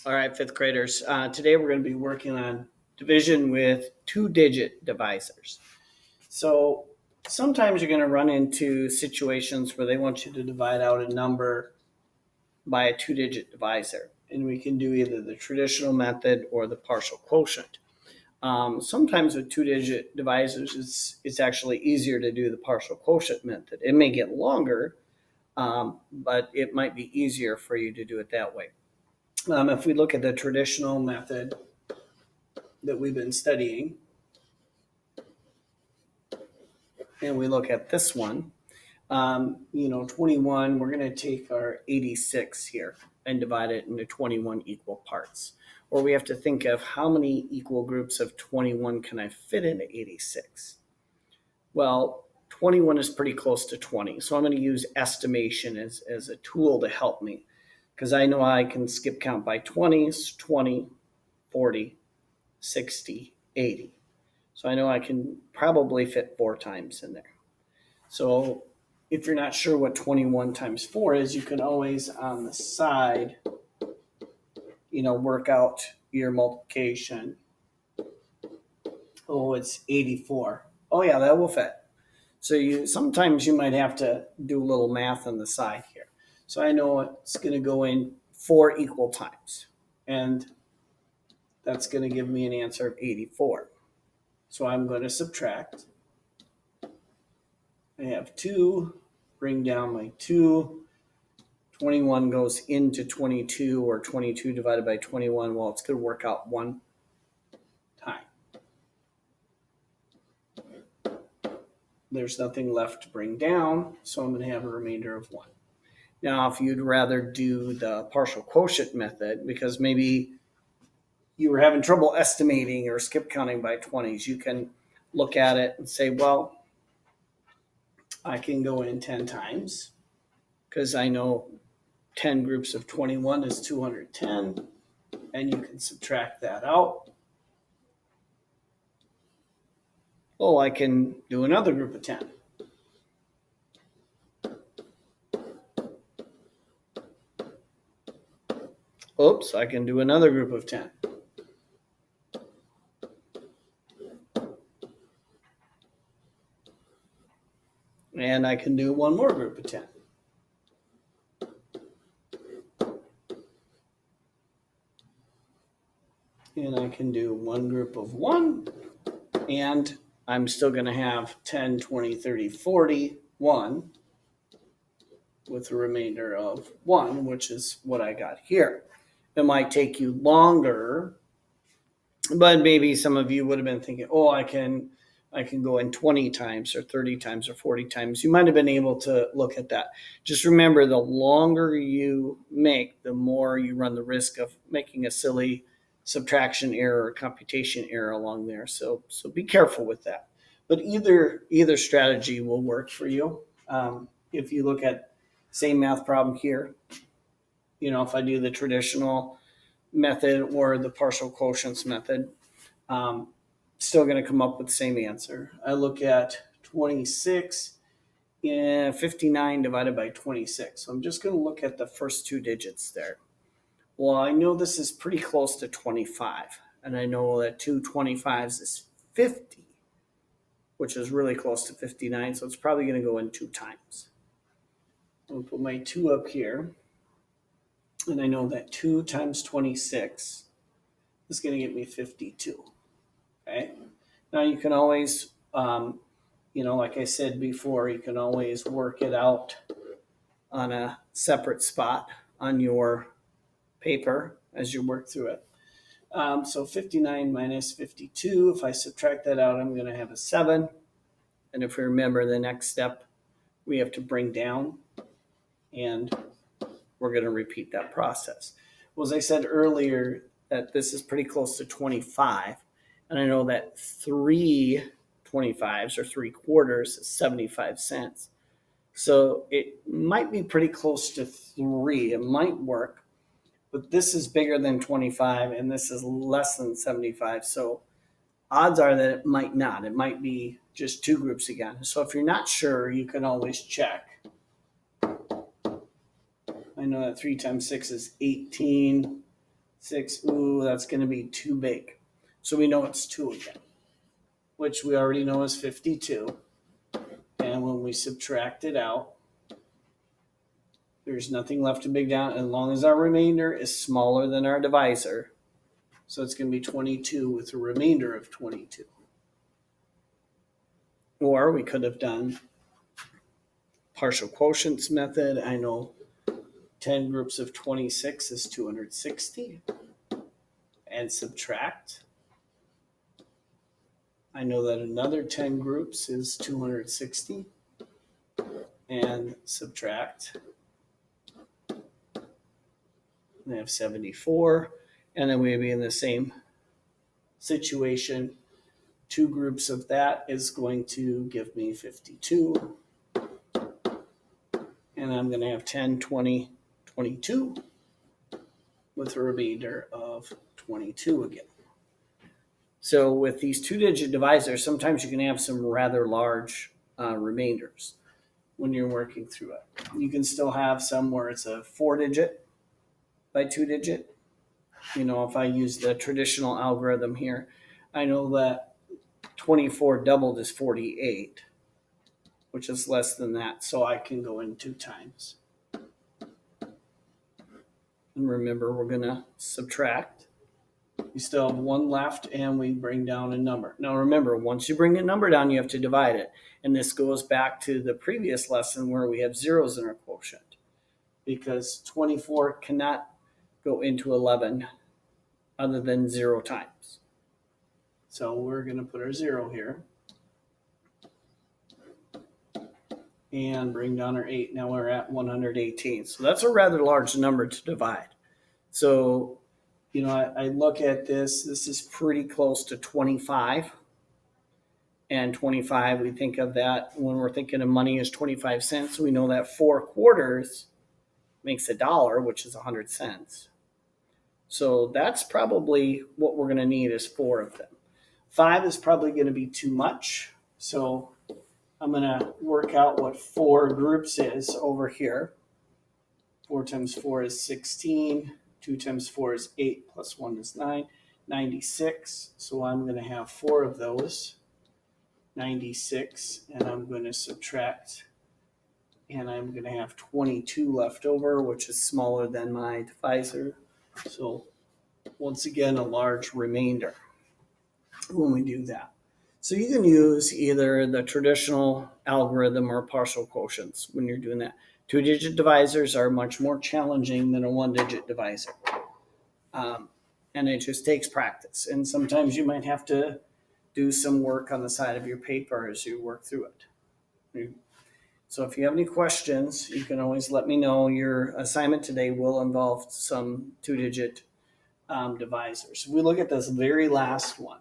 All right, fifth graders. Today we're going to be working on division with two-digit divisors. So sometimes you're going to run into situations where they want you to divide out a number by a two-digit divisor. And we can do either the traditional method or the partial quotient. Sometimes with two-digit divisors, it's actually easier to do the partial quotient method. It may get longer, but it might be easier for you to do it that way. If we look at the traditional method that we've been studying, and we look at this one, 21, we're going to take our 86 here and divide it into 21 equal parts. Or we have to think of how many equal groups of 21 can I fit into 86? Well, 21 is pretty close to 20. So I'm going to use estimation as a tool to help me because I know I can skip count by 20s, 20, 40, 60, 80. So I know I can probably fit 4 times in there. So if you're not sure what 21 times 4 is, you can always on the side, work out your multiplication. Oh, it's 84. Oh yeah, that will fit. So sometimes you might have to do a little math on the side here. So I know it's going to go in 4 equal times. And that's going to give me an answer of 84. So I'm going to subtract. I have 2, bring down my 2. 21 goes into 22, or 22 divided by 21. Well, it's going to work out 1 time. There's nothing left to bring down, so I'm going to have a remainder of 1. Now, if you'd rather do the partial quotient method, because maybe you were having trouble estimating or skip counting by 20s, you can look at it and say, well, I can go in 10 times because I know 10 groups of 21 is 210, and you can subtract that out. Oh, I can do another group of 10. Oops, I can do another group of 10. And I can do one more group of 10. And I can do one group of 1. And I'm still going to have 10, 20, 30, 40, 1 with a remainder of 1, which is what I got here. It might take you longer, but maybe some of you would have been thinking, oh, I can go in 20 times or 30 times or 40 times. You might have been able to look at that. Just remember, the longer you make, the more you run the risk of making a silly subtraction error or computation error along there. So be careful with that. But either strategy will work for you. If you look at same math problem here, if I do the traditional method or the partial quotients method, still going to come up with the same answer. I look at 26 and 59 divided by 26. So I'm just going to look at the first 2 digits there. Well, I know this is pretty close to 25, and I know that 2 25s is 50, which is really close to 59, so it's probably going to go in 2 times. I'll put my 2 up here, and I know that 2 times 26 is going to get me 52. Okay. Now you can always, like I said before, you can always work it out on a separate spot on your paper as you work through it. So 59 minus 52, if I subtract that out, I'm going to have a 7. And if we remember the next step, we have to bring down, and we're going to repeat that process. Well, as I said earlier, that this is pretty close to 25. And I know that 3 25s or 3 quarters is 75 cents. So it might be pretty close to 3. It might work, but this is bigger than 25 and this is less than 75. So odds are that it might not. It might be just 2 groups again. So if you're not sure, you can always check. I know that 3 times 6 is 18. 6, ooh, that's going to be too big. So we know it's 2 again, which we already know is 52. And when we subtract it out, there's nothing left to big down as long as our remainder is smaller than our divisor. So it's going to be 22 with a remainder of 22. Or we could have done partial quotients method. I know 10 groups of 26 is 260. And subtract. I know that another 10 groups is 260. And subtract. And I have 74. And then we'd be in the same situation. 2 groups of that is going to give me 52. And I'm going to have 10, 20, 22 with a remainder of 22 again. So with these 2-digit divisors, sometimes you can have some rather large remainders when you're working through it. You can still have some where it's a 4-digit by 2-digit. You know, if I use the traditional algorithm here, I know that 24 doubled is 48, which is less than that. So I can go in 2 times. And remember, we're going to subtract. We still have 1 left, and we bring down a number. Now remember, once you bring a number down, you have to divide it. And this goes back to the previous lesson where we have zeros in our quotient, because 24 cannot go into 11 other than 0 times. So we're going to put our 0 here and bring down our 8. Now we're at 118. So that's a rather large number to divide. So, you know, I look at this. This is pretty close to 25. And 25, we think of that when we're thinking of money as 25 cents. We know that 4 quarters makes $1, which is 100 cents. So that's probably what we're going to need is 4 of them. 5 is probably going to be too much. So I'm going to work out what 4 groups is over here. 4 times 4 is 16. 2 times 4 is 8 plus 1 is 9. 96. So I'm going to have 4 of those. 96. And I'm going to subtract. And I'm going to have 22 left over, which is smaller than my divisor. So once again, a large remainder when we do that. So you can use either the traditional algorithm or partial quotients when you're doing that. 2-digit divisors are much more challenging than a 1-digit divisor. And it just takes practice. And sometimes you might have to do some work on the side of your paper as you work through it. So if you have any questions, you can always let me know. Your assignment today will involve some 2-digit divisors. We look at this very last one.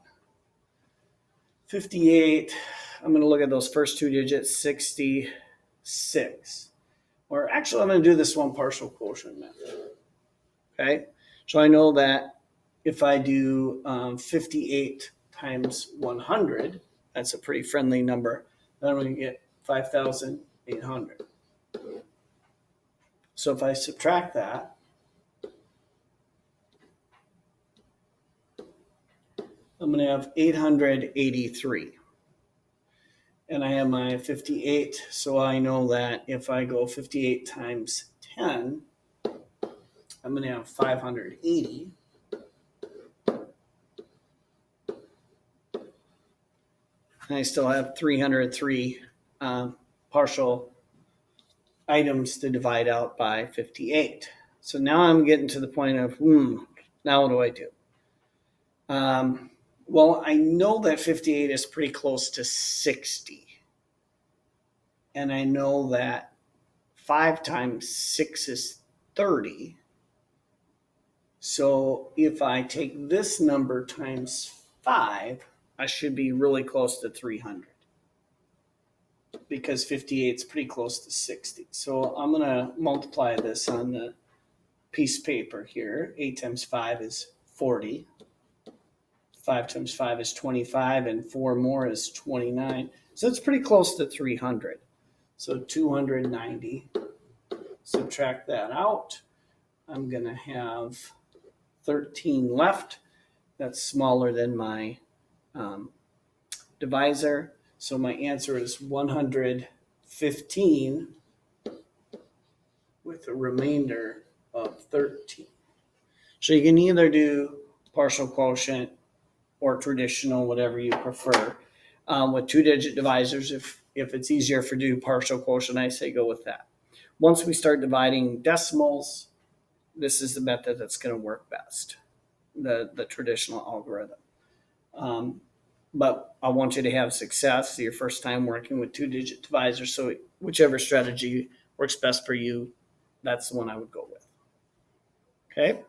58, I'm going to look at those first 2 digits, 66. Or actually, I'm going to do this one partial quotient method. Okay, so I know that if I do 58 times 100, that's a pretty friendly number. Then I'm going to get 5,800. So if I subtract that, I'm going to have 883. And I have my 58, so I know that if I go 58 times 10, I'm going to have 580. And I still have 303 partial items to divide out by 58. So now I'm getting to the point of, now what do I do? Well, I know that 58 is pretty close to 60. And I know that 5 times 6 is 30. So if I take this number times 5, I should be really close to 300. Because 58 is pretty close to 60. So I'm going to multiply this on the piece of paper here. 8 times 5 is 40. 5 times 5 is 25, and 4 more is 29. So it's pretty close to 300. So 290. Subtract that out. I'm going to have 13 left. That's smaller than my divisor. So my answer is 115 with a remainder of 13. So you can either do partial quotient or traditional, whatever you prefer. With two-digit divisors, if it's easier for do partial quotient, I say go with that. Once we start dividing decimals, this is the method that's going to work best, the traditional algorithm. But I want you to have success your first time working with two-digit divisors. So whichever strategy works best for you, that's the one I would go with. Okay.